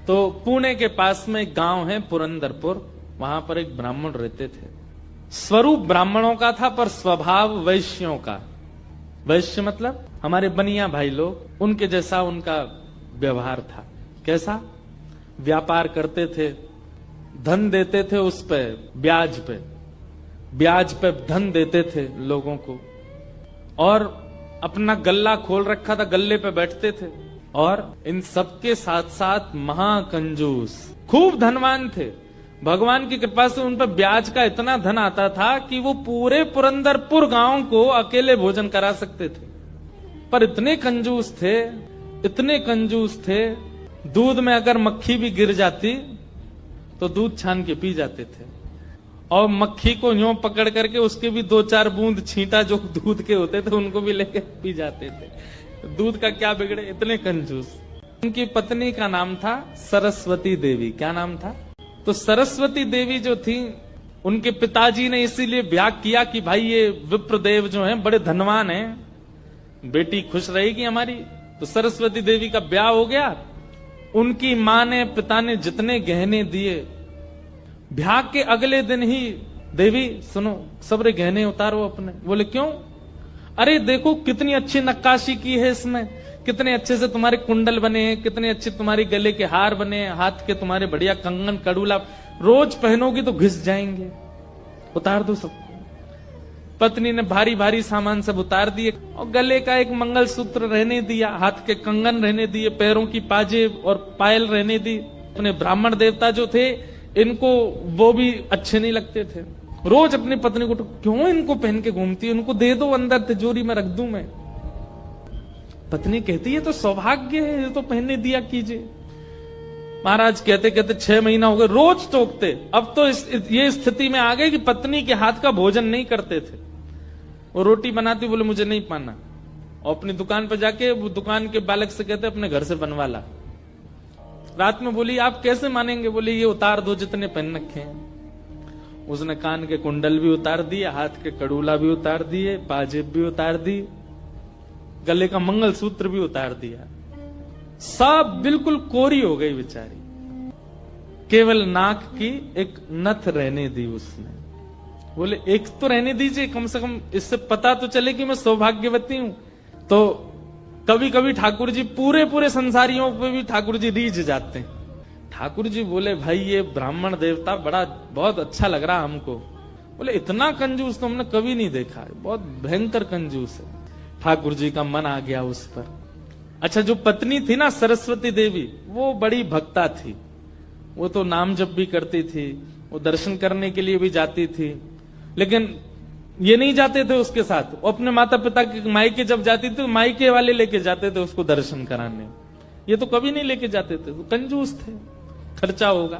तो पुणे के पास में एक गांव है पुरंदरपुर, वहां पर एक ब्राह्मण रहते थे। स्वरूप ब्राह्मणों का था पर स्वभाव वैश्यों का। वैश्य मतलब हमारे बनिया भाई लोग, उनके जैसा उनका व्यवहार था। कैसा? व्यापार करते थे, धन देते थे उस पे ब्याज पे धन देते थे लोगों को, और अपना गल्ला खोल रखा था, गल्ले पे बैठते थे। और इन सबके साथ साथ महाकंजूस, खूब धनवान थे। भगवान की कृपा से उन पर ब्याज का इतना धन आता था कि वो पूरे पुरंदरपुर गांव को अकेले भोजन करा सकते थे। पर इतने कंजूस थे, दूध में अगर मक्खी भी गिर जाती तो दूध छान के पी जाते थे, और मक्खी को यूं पकड़ करके उसके भी 2-4 बूंद छींटा जो दूध के होते थे उनको भी लेके पी जाते थे। दूध का क्या बिगड़े, इतने कंजूस। उनकी पत्नी का नाम था सरस्वती देवी। क्या नाम था? तो सरस्वती देवी जो थी, उनके पिताजी ने इसीलिए ब्याह किया कि भाई ये विप्रदेव जो हैं बड़े धनवान हैं, बेटी खुश रहेगी हमारी। तो सरस्वती देवी का ब्याह हो गया। उनकी मां ने, पिता ने जितने गहने दिए, ब्याह के अगले दिन ही, देवी सुनो, सबरे गहने उतारो अपने। बोले क्यों? अरे देखो कितनी अच्छी नक्काशी की है इसमें, कितने अच्छे से तुम्हारे कुंडल बने हैं, कितने अच्छे तुम्हारे गले के हार बने हैं, हाथ के तुम्हारे बढ़िया कंगन कड़ूला, रोज पहनोगे तो घिस जाएंगे, उतार दो सबको। पत्नी ने भारी भारी सामान सब उतार दिए, और गले का एक मंगलसूत्र रहने दिया, हाथ के कंगन रहने दिए, पैरों की पाजेब और पायल रहने दी। अपने ब्राह्मण देवता जो थे, इनको वो भी अच्छे नहीं लगते थे। रोज अपनी पत्नी को, क्यों इनको पहन के घूमती है, उनको दे दो, अंदर तिजोरी में रख दूं मैं। पत्नी कहती है तो सौभाग्य है, ये तो पहनने दिया कीजिए। महाराज कहते कहते 6 महीना हो गए, रोज टोकते। अब तो ये स्थिति में आ गए कि पत्नी के हाथ का भोजन नहीं करते थे। वो रोटी बनाती, बोले मुझे नहीं पाना, और अपनी दुकान पर जाके वो दुकान के बालक से कहते अपने घर से बनवा ला। रात में बोली आप कैसे मानेंगे? बोले ये उतार दो जितने पहन रखे हैं। उसने कान के कुंडल भी उतार दिए, हाथ के कड़ूला भी उतार दिए, पाजेब भी उतार दी, गले का मंगलसूत्र भी उतार दिया। सब बिल्कुल कोरी हो गई बेचारी, केवल नाक की एक नथ रहने दी उसने। बोले एक तो रहने दीजिए, कम से कम इससे पता तो चले कि मैं सौभाग्यवती हूं। तो कभी कभी ठाकुर जी पूरे संसारियों पे भी ठाकुर जी रीझ जाते हैं। ठाकुर जी बोले भाई ये ब्राह्मण देवता बहुत अच्छा लग रहा हमको। बोले इतना कंजूस तो हमने कभी नहीं देखा है, बहुत भयंकर कंजूस है। ठाकुर जी का मन आ गया उस पर। अच्छा, जो पत्नी थी ना सरस्वती देवी, वो बड़ी भक्ता थी। वो तो नाम जप भी करती थी, वो दर्शन करने के लिए भी जाती थी, लेकिन ये नहीं जाते थे उसके साथ। वो अपने माता पिता के मायके जब जाती थी, मायके वाले लेके जाते थे उसको दर्शन कराने। ये तो कभी नहीं लेके जाते थे, तो कंजूस थे। खर्चा होगा,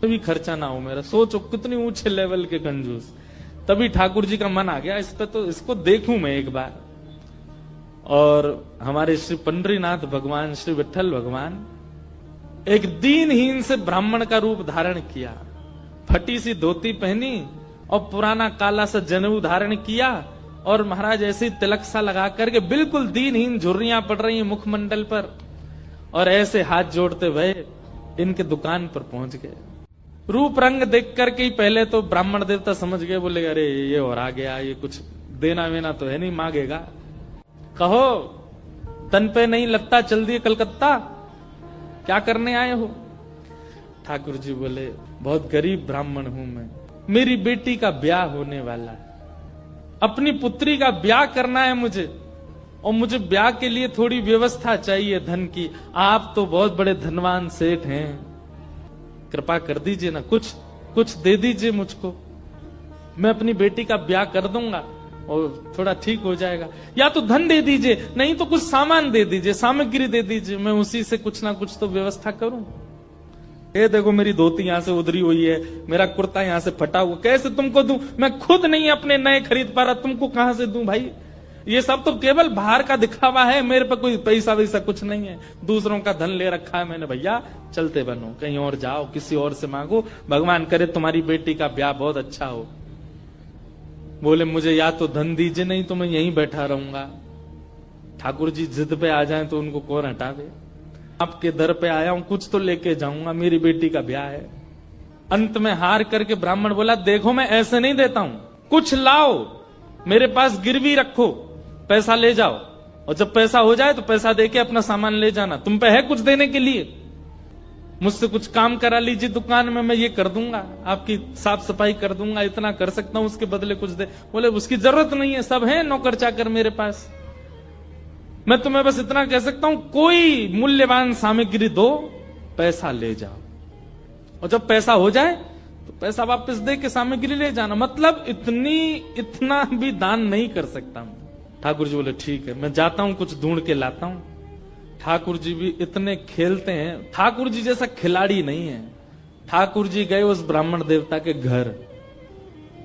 तभी खर्चा ना हो मेरा। सोचो कितनी ऊंचे लेवल के कंजूस। तभी ठाकुर जी का मन आ गया इस पे, तो इसको देखूं मैं एक बार। और हमारे श्री पंडरीनाथ भगवान, श्री विठल भगवान एक दीनहीन से ब्राह्मण का रूप धारण किया, फटी सी धोती पहनी और पुराना काला सा जनेऊ धारण किया, और महाराज ऐसे तिलक सा लगा करके बिल्कुल दीनहीन, झुर्रियां पड़ रही मुखमंडल पर, और ऐसे हाथ जोड़ते हुए इनके दुकान पर पहुंच गए। रूप रंग देख करके ही पहले तो ब्राह्मण देवता समझ गए, बोले अरे ये और आ गया, ये कुछ देना वेना तो है नहीं, मांगेगा। कहो तन पे नहीं लगता, चल दिए कलकत्ता, क्या करने आए हो? ठाकुर जी बोले बहुत गरीब ब्राह्मण हूं मैं, मेरी बेटी का ब्याह होने वाला है, अपनी पुत्री का ब्याह करना है मुझे, और मुझे ब्याह के लिए थोड़ी व्यवस्था चाहिए धन की। आप तो बहुत बड़े धनवान सेठ हैं, कृपा कर दीजिए ना, कुछ दे दीजिए मुझको, मैं अपनी बेटी का ब्याह कर दूंगा और थोड़ा ठीक हो जाएगा। या तो धन दे दीजिए, नहीं तो कुछ सामान दे दीजिए, सामग्री दे दीजिए, मैं उसी से कुछ ना कुछ तो व्यवस्था करूं। ये देखो मेरी धोती यहां से उधरी हुई है, मेरा कुर्ता यहां से फटा हुआ, कैसे तुमको दूं? मैं खुद नहीं अपने नए खरीद पा रहा, तुमको कहां से दूं भाई? ये सब तो केवल बाहर का दिखावा है, मेरे पे कोई पैसा वैसा कुछ नहीं है, दूसरों का धन ले रखा है मैंने। भैया चलते बनो, कहीं और जाओ, किसी और से मांगो, भगवान करे तुम्हारी बेटी का ब्याह बहुत अच्छा हो। बोले मुझे या तो धन दीजिए, नहीं तो मैं यहीं बैठा रहूंगा। ठाकुर जी जिद पे आ जाएं तो उनको कौन हटावे। आपके दर पे आया हूं, कुछ तो लेके जाऊंगा, मेरी बेटी का ब्याह है। अंत में हार करके ब्राह्मण बोला, देखो मैं ऐसे नहीं देता हूं, कुछ लाओ, मेरे पास गिरवी रखो, पैसा ले जाओ, और जब पैसा हो जाए तो पैसा देके अपना सामान ले जाना, तुम पे है कुछ देने के लिए, मुझसे कुछ काम करा लीजिए दुकान में, मैं ये कर दूंगा, आपकी साफ सफाई कर दूंगा, इतना कर सकता हूं, उसके बदले कुछ दे। बोले उसकी जरूरत नहीं है, सब है नौकर चाकर मेरे पास, मैं तुम्हें बस इतना कह सकता हूं, कोई मूल्यवान सामग्री दो, पैसा ले जाओ, और जब पैसा हो जाए तो पैसा वापस दे के सामग्री ले जाना। मतलब इतना भी दान नहीं कर सकता हूं। ठाकुर जी बोले ठीक है, मैं जाता हूं, कुछ ढूंढ के लाता हूं। ठाकुर जी भी इतने खेलते हैं, ठाकुर जी जैसा खिलाड़ी नहीं है। ठाकुर जी गए उस ब्राह्मण देवता के घर,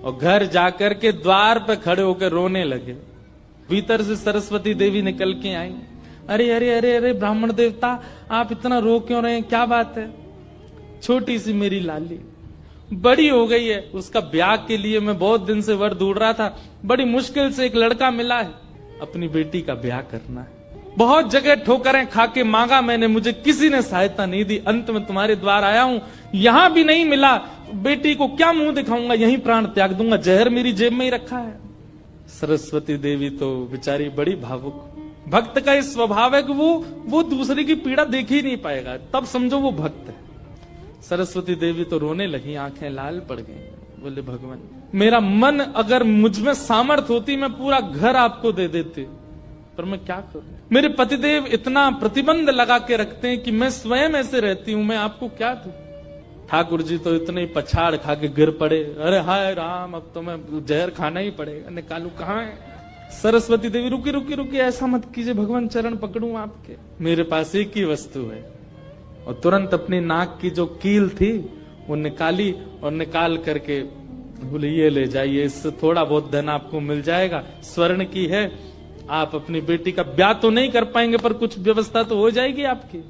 और घर जाकर के द्वार पे खड़े होकर रोने लगे। भीतर से सरस्वती देवी निकल के आई, अरे अरे अरे अरे ब्राह्मण देवता, आप इतना रो क्यों रहे हैं, क्या बात है? छोटी सी मेरी लाली बड़ी हो गई है, उसका ब्याह के लिए मैं बहुत दिन से वर ढूंढ रहा था, बड़ी मुश्किल से एक लड़का मिला है, अपनी बेटी का ब्याह करना है। बहुत जगह ठोकरें खा के मांगा मैंने, मुझे किसी ने सहायता नहीं दी, अंत में तुम्हारे द्वार आया हूं, यहां भी नहीं मिला, बेटी को क्या मुंह दिखाऊंगा, यहीं प्राण त्याग दूंगा, जहर मेरी जेब में ही रखा है। सरस्वती देवी तो बेचारी बड़ी भावुक, भक्त का इस स्वभाव है कि वो दूसरे की पीड़ा देख ही नहीं पाएगा, तब समझो वो भक्त है। सरस्वती देवी तो रोने लगी, आंखें लाल पड़ गई। बोले भगवान, मेरा मन अगर मुझ में सामर्थ्य होती, मैं पूरा घर आपको दे देती, पर मैं क्या करूं? मेरे पतिदेव इतना प्रतिबंध लगा के रखते हैं कि मैं स्वयं ऐसे रहती हूं, मैं आपको क्या दूं? ठाकुर जी तो इतने पछाड़ खा के गिर पड़े, अरे हाय राम, अब तो मैं जहर खाना ही पड़ेगा, निकालू कहां है? सरस्वती देवी रुकी रुकी रुकी, ऐसा मत कीजिए भगवान, चरण पकड़ूं आपके, मेरे पास एक ही वस्तु है। और तुरंत अपनी नाक की जो कील थी वो निकाली, और निकाल करके बोले ये ले जाइए, इससे थोड़ा बहुत धन आपको मिल जाएगा, स्वर्ण की है, आप अपनी बेटी का ब्याह तो नहीं कर पाएंगे पर कुछ व्यवस्था तो हो जाएगी आपकी।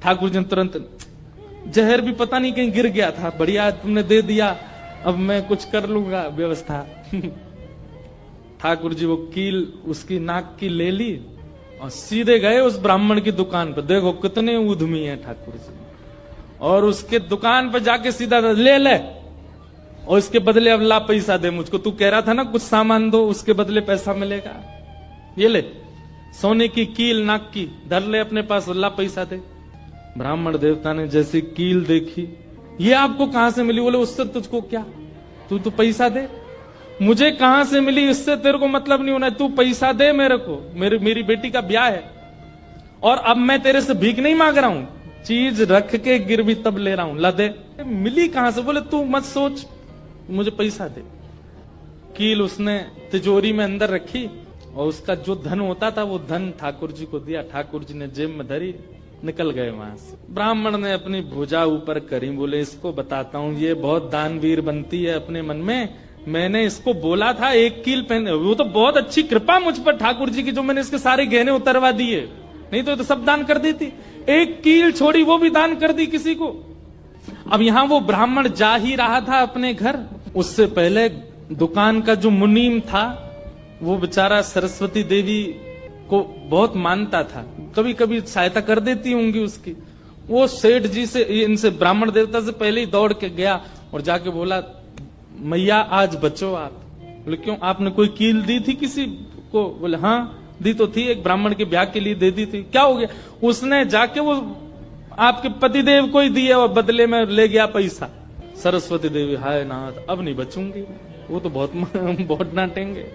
ठाकुर जी ने तुरंत, जहर भी पता नहीं कहीं गिर गया था, बढ़िया तुमने दे दिया, अब मैं कुछ कर लूंगा व्यवस्था। ठाकुर जी वो कील उसकी नाक की ले ली और सीधे गए उस ब्राह्मण की दुकान पर। देखो कितने उद्यमी हैं ठाकुर जी, और उसके दुकान पर जाके सीधा ले ले, और इसके बदले अब ला पैसा दे मुझको, तू कह रहा था ना कुछ सामान दो, उसके बदले पैसा मिलेगा, ये ले सोने की कील नाक की, धर ले अपने पास, ला पैसा दे। ब्राह्मण देवता ने जैसी कील देखी, ये आपको कहां से मिली? बोले उससे तुझको क्या, तू तो पैसा दे। मुझे कहां से मिली इससे तेरे को मतलब नहीं होना, तू पैसा दे मेरे को, मेरी बेटी का ब्याह है, और अब मैं तेरे से भीख नहीं मांग रहा हूं, चीज रख के गिरवी तब ले रहा हूं, ला दे। मिली कहां से? बोले तू मत सोच, मुझे पैसा दे। कील उसने तिजोरी में अंदर रखी, और उसका जो धन होता था वो धन ठाकुर जी को दिया। ठाकुर जी ने जेब में धरी, निकल गए वहां से। ब्राह्मण ने अपनी भुजा ऊपर करी, बोले इसको बताता हूं, ये बहुत दानवीर बनती है अपने मन में, मैंने इसको बोला था एक कील पहने, वो तो बहुत अच्छी कृपा मुझ पर ठाकुर जी की, जो मैंने इसके सारे गहने उतरवा दिए, नहीं तो सब दान कर देती, एक कील छोड़ी वो भी दान कर दी किसी को। अब यहां वो ब्राह्मण जा ही रहा था अपने घर, उससे पहले दुकान का जो मुनीम था वो बेचारा सरस्वती देवी को बहुत मानता था, कभी कभी सहायता कर देती होंगी उसकी। वो सेठ जी से, इनसे ब्राह्मण देवता से पहले ही दौड़ के गया और जाके बोला, मैया आज बचो आप। बोले क्यों, आपने कोई कील दी थी किसी को? बोले हाँ दी तो थी, एक ब्राह्मण के ब्याह के लिए दे दी थी। क्या हो गया? उसने जाके वो आपके पतिदेव को ही दिया और बदले में ले गया पैसा। सरस्वती देवी, हाय नाथ अब नहीं बचूंगी, वो तो बहुत डांटेंगे।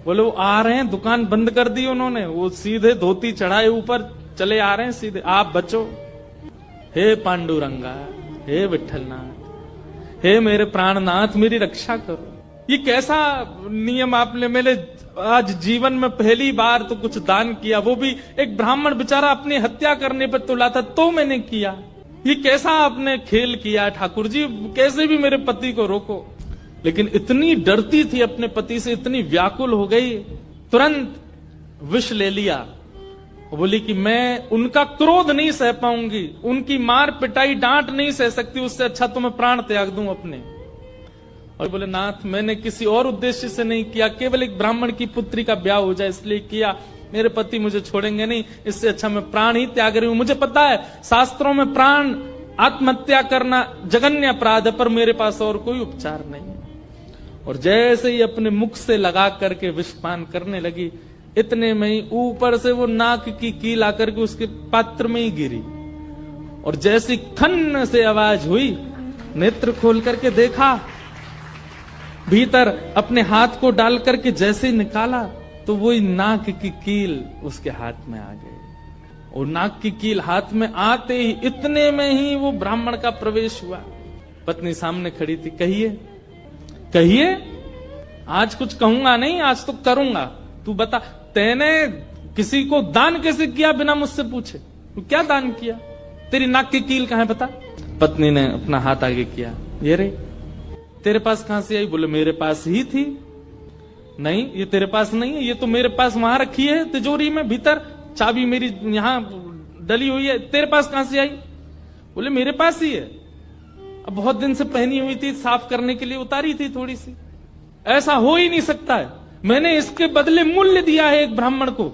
बोले वो आ रहे हैं, दुकान बंद कर दी उन्होंने, वो सीधे धोती चढ़ाए ऊपर चले आ रहे हैं सीधे, आप बचो। हे पांडुरंगा, हे विठलनाथ, हे मेरे प्राणनाथ, मेरी रक्षा करो। ये कैसा नियम आपने, मैंने आज जीवन में पहली बार तो कुछ दान किया, वो भी एक ब्राह्मण बेचारा अपनी हत्या करने पर तुला था तो मैंने किया। ये कैसा आपने खेल किया ठाकुर जी, कैसे भी मेरे पति को रोको। लेकिन इतनी डरती थी अपने पति से, इतनी व्याकुल हो गई, तुरंत विष ले लिया। बोली कि मैं उनका क्रोध नहीं सह पाऊंगी, उनकी मार पिटाई डांट नहीं सह सकती, उससे अच्छा तो मैं प्राण त्याग दूं अपने। और बोले नाथ मैंने किसी और उद्देश्य से नहीं किया, केवल एक ब्राह्मण की पुत्री का ब्याह हो जाए इसलिए किया, मेरे पति मुझे छोड़ेंगे नहीं, इससे अच्छा मैं प्राण ही त्याग रही हूं। मुझे पता है शास्त्रों में प्राण आत्महत्या करना जघन्य अपराध है, पर मेरे पास और कोई उपचार नहीं है। और जैसे ही अपने मुख से लगा करके विषपान करने लगी, इतने में ही ऊपर से वो नाक की कील आकर के उसके पात्र में ही गिरी। और जैसी खन्न से आवाज हुई, नेत्र खोल करके देखा, भीतर अपने हाथ को डाल करके जैसे ही निकाला तो वही नाक की कील उसके हाथ में आ गई। और नाक की कील हाथ में आते ही इतने में ही वो ब्राह्मण का प्रवेश हुआ। पत्नी सामने खड़ी थी। कहिए कहिए, आज कुछ कहूंगा नहीं, आज तो करूंगा। तू बता, तैने किसी को दान कैसे किया बिना मुझसे पूछे? तू क्या दान किया? तेरी नाक की कील कहाँ है बता? पत्नी ने अपना हाथ आगे किया, ये रे। तेरे पास कहां से आई? बोले मेरे पास ही थी। नहीं, ये तेरे पास नहीं है, ये तो मेरे पास वहां रखी है तिजोरी में भीतर, चाबी मेरी यहां डली हुई है। तेरे पास कहां से आई? बोले मेरे पास ही है, अब बहुत दिन से पहनी हुई थी, साफ करने के लिए उतारी थी थोड़ी सी। ऐसा हो ही नहीं सकता है, मैंने इसके बदले मूल्य दिया है एक ब्राह्मण को,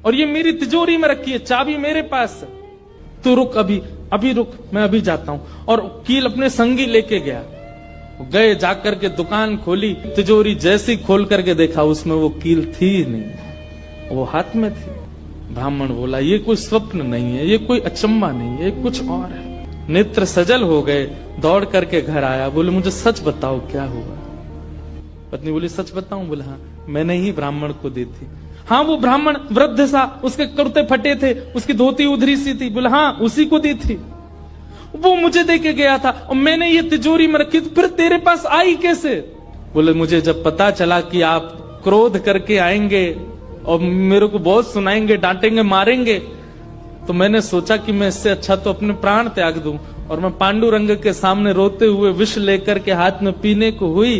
और ये मेरी तिजोरी में रखी है, चाबी मेरे पास है। तू रुक, अभी रुक, मैं अभी जाता हूं। और कील अपने संगी लेके गया। गए, जाकर के दुकान खोली, तिजोरी जैसी खोल करके देखा, उसमें वो कील थी नहीं, वो हाथ में थी। ब्राह्मण बोला ये कोई स्वप्न नहीं है, ये कोई अचंबा नहीं है, ये कुछ और है। नेत्र सजल हो गए, दौड़ करके घर आया। बोले मुझे सच बताओ क्या हुआ? पत्नी बोली सच बताऊं? बोले हाँ, मैंने ही ब्राह्मण को दी थी। हाँ, वो ब्राह्मण वृद्ध सा, उसके कुर्ते फटे थे, उसकी धोती उधरी सी थी। बोले हाँ, उसी को दी थी, वो मुझे दे के गया था और मैंने ये तिजोरी में रखी। तो फिर तेरे पास आई कैसे? बोले मुझे जब पता चला कि आप क्रोध करके आएंगे और मेरे को बहुत सुनाएंगे, डांटेंगे, मारेंगे, तो मैंने सोचा कि मैं इससे अच्छा तो अपने प्राण त्याग दूं। और मैं पांडुरंग के सामने रोते हुए विष लेकर के हाथ में पीने को हुई,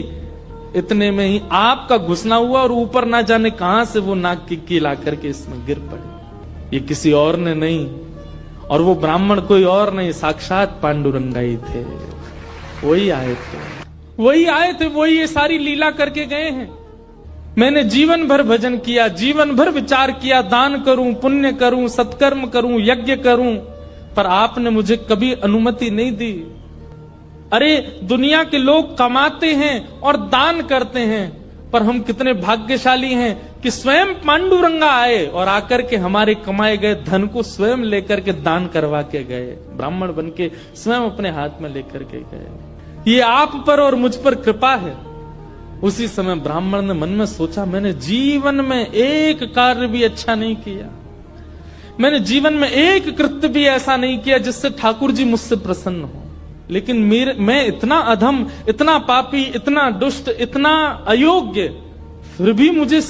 इतने में ही आपका घुसना हुआ और ऊपर ना जाने कहां से वो नाक की कील आकर के इसमें गिर पड़ी। ये किसी और ने नहीं, और वो ब्राह्मण कोई और नहीं, साक्षात पांडुरंग ही थे। वही आए थे, वही ये सारी लीला करके गए हैं। मैंने जीवन भर भजन किया, जीवन भर विचार किया, दान करूं, पुण्य करूं, सत्कर्म करूं, यज्ञ करूं, पर आपने मुझे कभी अनुमति नहीं दी। अरे दुनिया के लोग कमाते हैं और दान करते हैं, पर हम कितने भाग्यशाली हैं कि स्वयं पांडुरंगा आए और आकर के हमारे कमाए गए धन को स्वयं लेकर के दान करवा के गए। ब्राह्मण बन के स्वयं अपने हाथ में लेकर के गए। ये आप पर और मुझ पर कृपा है। उसी समय ब्राह्मण ने मन में सोचा, मैंने जीवन में एक कार्य भी अच्छा नहीं किया, मैंने जीवन में एक कृत्य भी ऐसा नहीं किया जिससे ठाकुर जी मुझसे प्रसन्न हो। लेकिन मैं इतना अधम, इतना पापी, इतना दुष्ट, इतना अयोग्य, फिर भी मुझे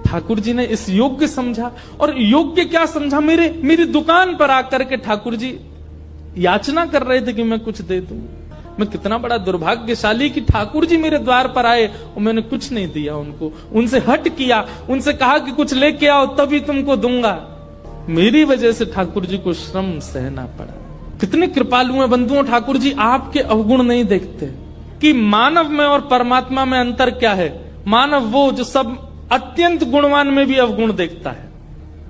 ठाकुर जी ने इस योग्य समझा। और योग्य क्या समझा? मेरी दुकान पर आकर के ठाकुर जी याचना कर रहे थे कि मैं कुछ दे दूं। मैं कितना बड़ा दुर्भाग्यशाली कि ठाकुर जी मेरे द्वार पर आए और मैंने कुछ नहीं दिया उनको, उनसे हट किया, उनसे कहा कि कुछ लेके आओ तभी तुमको दूंगा। मेरी वजह से ठाकुर जी को श्रम सहना पड़ा। कितने कृपालु हैं बंधुओं ठाकुर जी, आपके अवगुण नहीं देखते कि मानव में और परमात्मा में अंतर क्या है। मानव वो जो सब अत्यंत गुणवान में भी अवगुण देखता है,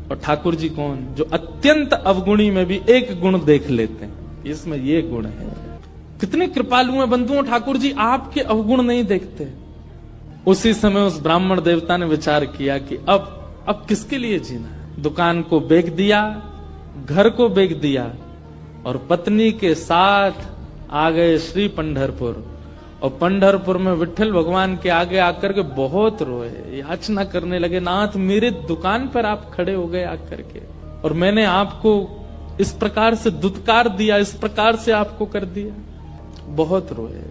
और ठाकुर जी कौन? जो अत्यंत अवगुणी में भी एक गुण देख लेते हैं, इसमें ये गुण है। कितने कृपालु हैं बंधुओं ठाकुर जी, आपके अवगुण नहीं देखते। उसी समय उस ब्राह्मण देवता ने विचार किया कि अब किसके लिए जीना? दुकान को बेच दिया, घर को बेच दिया, और पत्नी के साथ आ गए श्री पंढरपुर। और पंढरपुर में विठल भगवान के आगे आकर के बहुत रोए, याचना करने लगे, नाथ मेरे दुकान पर आप खड़े हो गए आकर के, और मैंने आपको इस प्रकार से दुत्कार दिया, इस प्रकार से आपको कर दिया। बहुत रोए।